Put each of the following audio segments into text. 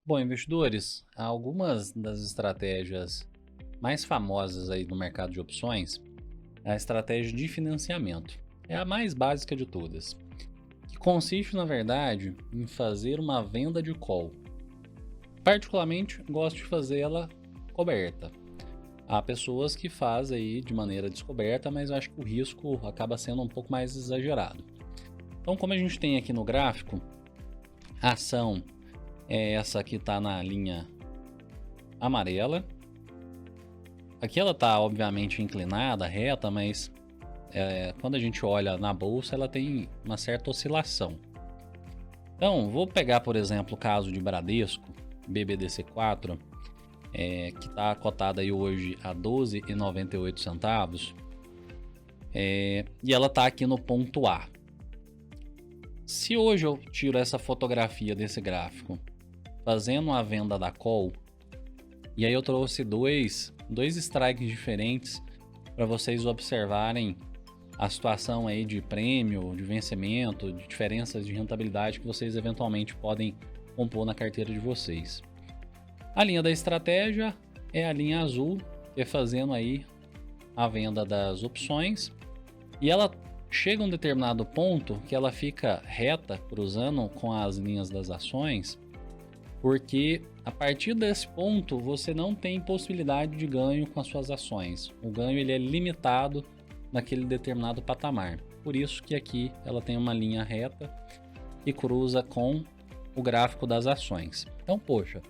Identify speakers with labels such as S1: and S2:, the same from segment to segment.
S1: Bom, investidores, algumas das estratégias mais famosas aí no mercado de opções é a estratégia de financiamento. É a mais básica de todas, que consiste, na verdade, em fazer uma venda de call. Particularmente, gosto de fazer ela coberta. Há pessoas que fazem aí de maneira descoberta, mas eu acho que o risco acaba sendo um pouco mais exagerado. Então, como a gente tem aqui no gráfico, a ação é essa que está na linha amarela. Aqui ela está obviamente inclinada, reta, mas quando a gente olha na bolsa ela tem uma certa oscilação. Então, vou pegar, por exemplo, o caso de Bradesco, BBDC4, que está cotada aí hoje a 12,98 centavos, e ela está aqui no ponto A. Se hoje eu tiro essa fotografia desse gráfico fazendo a venda da call, e aí eu trouxe dois strikes diferentes para vocês observarem a situação aí de prêmio, de vencimento, de diferenças de rentabilidade que vocês eventualmente podem compor na carteira de vocês. A linha da estratégia é a linha azul, que é fazendo aí a venda das opções, e ela chega a um determinado ponto que ela fica reta, cruzando com as linhas das ações, porque a partir desse ponto você não tem possibilidade de ganho com as suas ações. O ganho ele é limitado naquele determinado patamar. Por isso que aqui ela tem uma linha reta que cruza com o gráfico das ações. Então, poxa,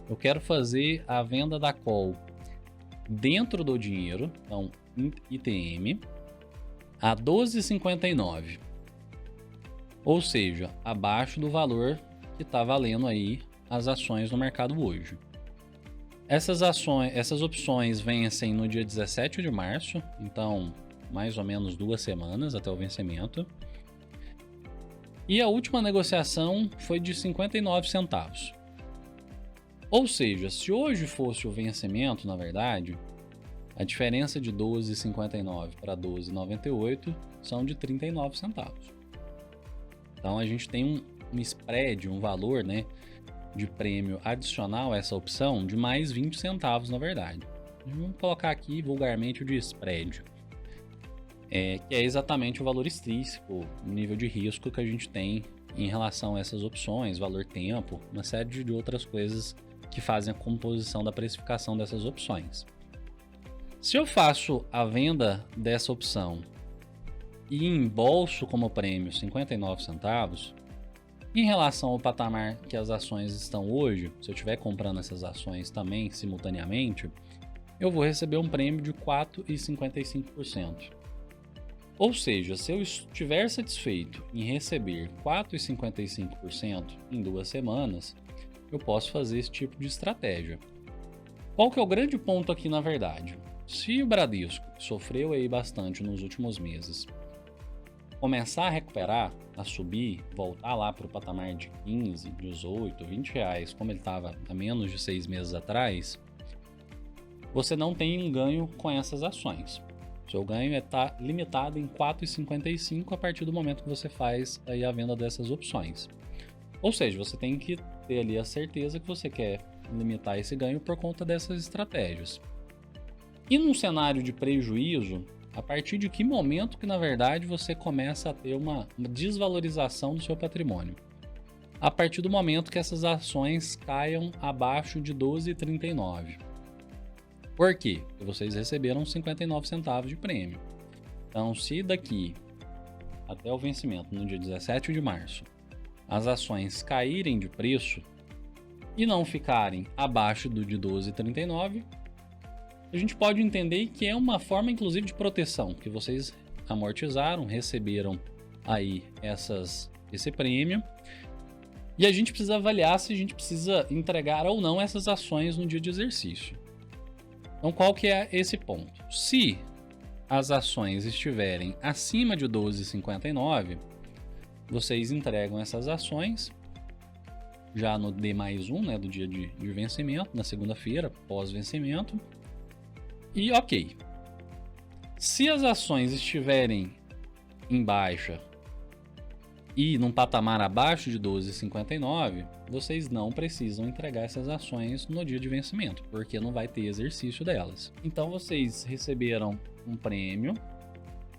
S1: eu quero fazer a venda da call dentro do dinheiro, então ITM, a 12,59, ou seja, abaixo do valor que está valendo aí as ações no mercado hoje. Essas opções vencem no dia 17 de março, então mais ou menos 2 semanas até o vencimento. E a última negociação foi de 59 centavos. Ou seja, se hoje fosse o vencimento, na verdade, a diferença de 12,59 para 12,98 são de 39 centavos. Então a gente tem um spread, um valor, né, de prêmio adicional a essa opção de mais 20 centavos, na verdade. Vamos colocar aqui vulgarmente o de spread, que é exatamente o valor extrínseco, o nível de risco que a gente tem em relação a essas opções, valor tempo, uma série de outras coisas que fazem a composição da precificação dessas opções. Se eu faço a venda dessa opção e embolso como prêmio 59 centavos, em relação ao patamar que as ações estão hoje, se eu estiver comprando essas ações também simultaneamente, eu vou receber um prêmio de 4,55%. Ou seja, se eu estiver satisfeito em receber 4,55% em 2 semanas, eu posso fazer esse tipo de estratégia. Qual que é o grande ponto aqui, na verdade? Se o Bradesco, que sofreu aí bastante nos últimos meses, começar a recuperar, a subir, voltar lá para o patamar de 15, 18, 20 reais, como ele estava há menos de 6 meses atrás, você não tem um ganho com essas ações. Seu ganho está limitado em 4,55 a partir do momento que você faz aí a venda dessas opções. Ou seja, você tem que ter ali a certeza que você quer limitar esse ganho por conta dessas estratégias. E num cenário de prejuízo, a partir de que momento que na verdade você começa a ter uma desvalorização do seu patrimônio? A partir do momento que essas ações caiam abaixo de 12,39. Por quê? Porque vocês receberam 59 centavos de prêmio. Então, se daqui até o vencimento, no dia 17 de março, as ações caírem de preço e não ficarem abaixo do de 12,39, a gente pode entender que é uma forma, inclusive, de proteção, que vocês amortizaram, receberam aí esse prêmio, e a gente precisa avaliar se a gente precisa entregar ou não essas ações no dia de exercício. Então, qual que é esse ponto? Se as ações estiverem acima de 12,59, vocês entregam essas ações já no D+1, né, do dia de vencimento, na segunda-feira, pós-vencimento. E ok. Se as ações estiverem em baixa e num patamar abaixo de 12,59, vocês não precisam entregar essas ações no dia de vencimento, porque não vai ter exercício delas. Então vocês receberam um prêmio,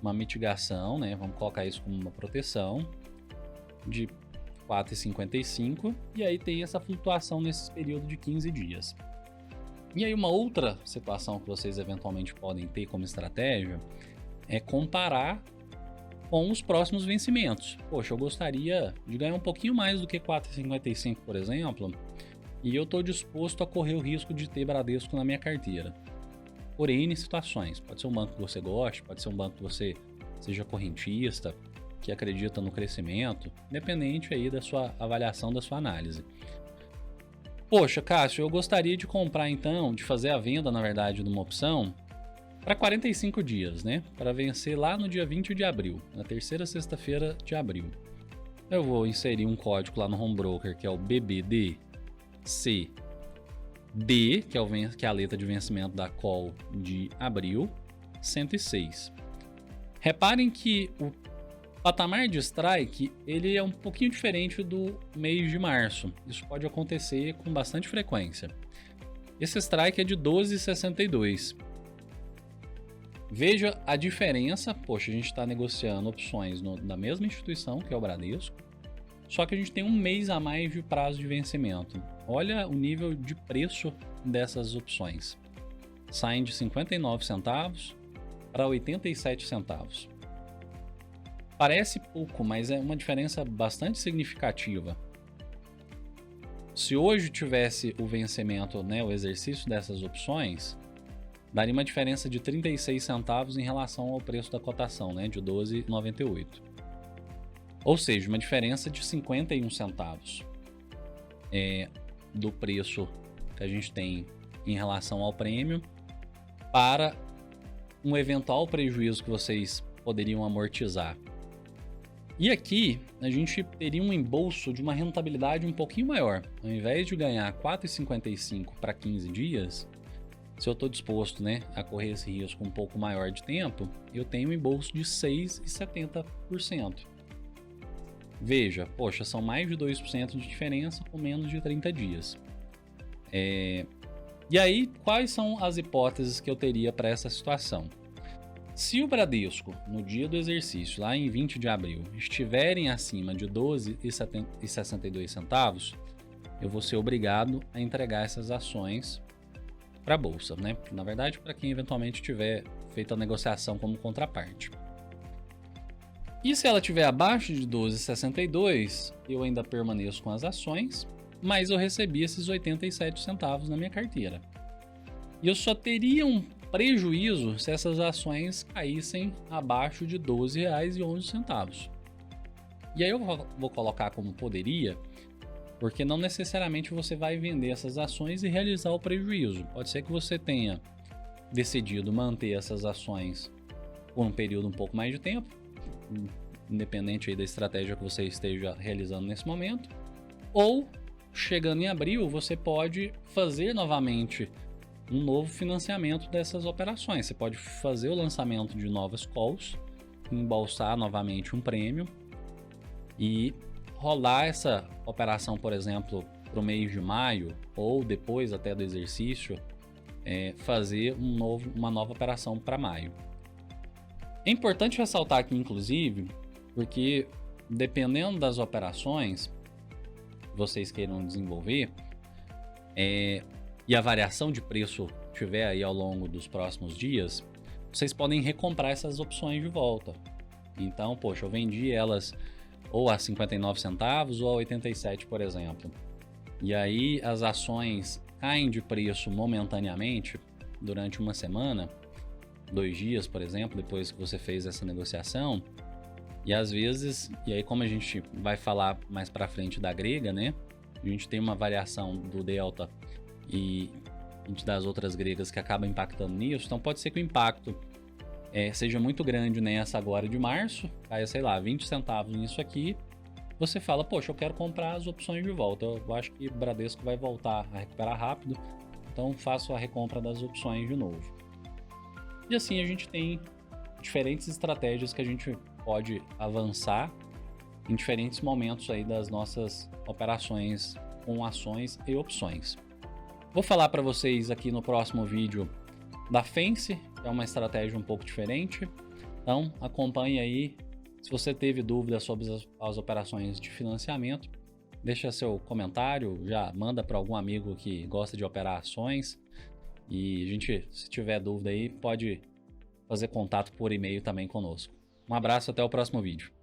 S1: uma mitigação, né? Vamos colocar isso como uma proteção de 4,55, e aí tem essa flutuação nesse período de 15 dias. E aí uma outra situação que vocês eventualmente podem ter como estratégia é comparar com os próximos vencimentos. Poxa, eu gostaria de ganhar um pouquinho mais do que 4,55, por exemplo, e eu estou disposto a correr o risco de ter Bradesco na minha carteira. Por N situações. Pode ser um banco que você goste, pode ser um banco que você seja correntista, que acredita no crescimento, independente aí da sua avaliação, da sua análise. Poxa, Cássio, eu gostaria de comprar então, de fazer a venda, na verdade, de uma opção para 45 dias, né? Para vencer lá no dia 20 de abril, na terceira sexta-feira de abril. Eu vou inserir um código lá no Home Broker, que é o BBDCD, que é a letra de vencimento da call de abril, 106. Reparem que o patamar de strike, ele é um pouquinho diferente do mês de março. Isso pode acontecer com bastante frequência. Esse strike é de 12,62. Veja a diferença. Poxa, a gente está negociando opções da mesma instituição, que é o Bradesco, só que a gente tem um mês a mais de prazo de vencimento. Olha o nível de preço dessas opções. Saem de 59 centavos para 87 centavos. Parece pouco, mas é uma diferença bastante significativa. Se hoje tivesse o vencimento, né, o exercício dessas opções, daria uma diferença de 36 centavos em relação ao preço da cotação, né, de 12,98. Ou seja, uma diferença de 51 centavos do preço que a gente tem em relação ao prêmio para um eventual prejuízo que vocês poderiam amortizar. E aqui a gente teria um embolso de uma rentabilidade um pouquinho maior. Ao invés de ganhar 4,55 para 15 dias, se eu estou disposto, né, a correr esse risco um pouco maior de tempo, eu tenho um embolso de 6,70%. Veja, poxa, são mais de 2% de diferença com menos de 30 dias. E aí, quais são as hipóteses que eu teria para essa situação? Se o Bradesco, no dia do exercício, lá em 20 de abril, estiverem acima de 12,62 centavos, eu vou ser obrigado a entregar essas ações para a bolsa, né? Na verdade, para quem eventualmente tiver feito a negociação como contraparte. E se ela estiver abaixo de 12,62, eu ainda permaneço com as ações, mas eu recebi esses 87 centavos na minha carteira. E eu só teria um prejuízo se essas ações caíssem abaixo de R$ 12,11. E aí eu vou colocar como poderia, porque não necessariamente você vai vender essas ações e realizar o prejuízo. Pode ser que você tenha decidido manter essas ações por um período um pouco mais de tempo, independente aí da estratégia que você esteja realizando nesse momento, ou chegando em abril você pode fazer novamente um novo financiamento dessas operações. Você pode fazer o lançamento de novas calls, embolsar novamente um prêmio e rolar essa operação, por exemplo, para o mês de maio ou depois até do exercício, fazer uma nova operação para maio. É importante ressaltar aqui, inclusive, porque dependendo das operações que vocês queiram desenvolver, e a variação de preço tiver aí ao longo dos próximos dias, vocês podem recomprar essas opções de volta. Então, poxa, eu vendi elas ou a 59 centavos ou a 87, por exemplo. E aí as ações caem de preço momentaneamente durante uma semana, 2 dias, por exemplo, depois que você fez essa negociação. E às vezes, e aí como a gente vai falar mais para frente da grega, né? A gente tem uma variação do delta e das outras gregas que acaba impactando nisso. Então pode ser que o impacto seja muito grande nessa agora de março, caia, sei lá, 20 centavos nisso aqui. Você fala, poxa, eu quero comprar as opções de volta. Eu acho que o Bradesco vai voltar a recuperar rápido, então faço a recompra das opções de novo. E assim a gente tem diferentes estratégias que a gente pode avançar em diferentes momentos aí das nossas operações com ações e opções. Vou falar para vocês aqui no próximo vídeo da Fence, que é uma estratégia um pouco diferente. Então acompanhe aí. Se você teve dúvidas sobre as operações de financiamento, deixa seu comentário, já manda para algum amigo que gosta de operar ações. E a gente, se tiver dúvida aí, pode fazer contato por e-mail também conosco. Um abraço, até o próximo vídeo.